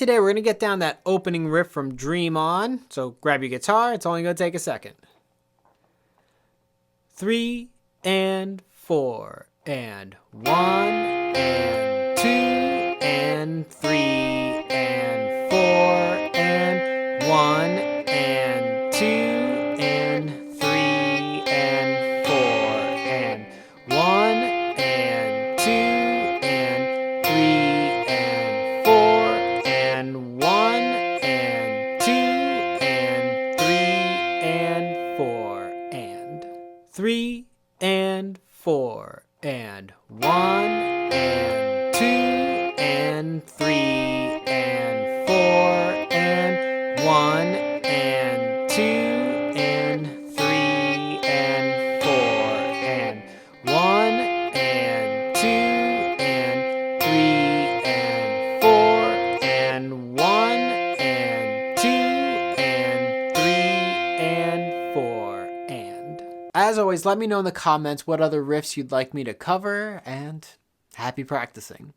today we're going to get down that opening riff from Dream On. So grab your guitar. It's only going to take a second. 3 and 4 and 1 and 2 and 3 and 4 and 1 and 2 and 3 and 4 and 1 and 2 and 3 and 4 and 1 and 2 and 3 and 4 and 3 and 4 and 1 and 2 and 3 and 4 and 1 and 2 and 3 and 4 and 1 and 2 and 3 and 4 and 1 and 2 and 3 and 4 and. As always, let me know in the comments what other riffs you'd like me to cover, and happy practicing.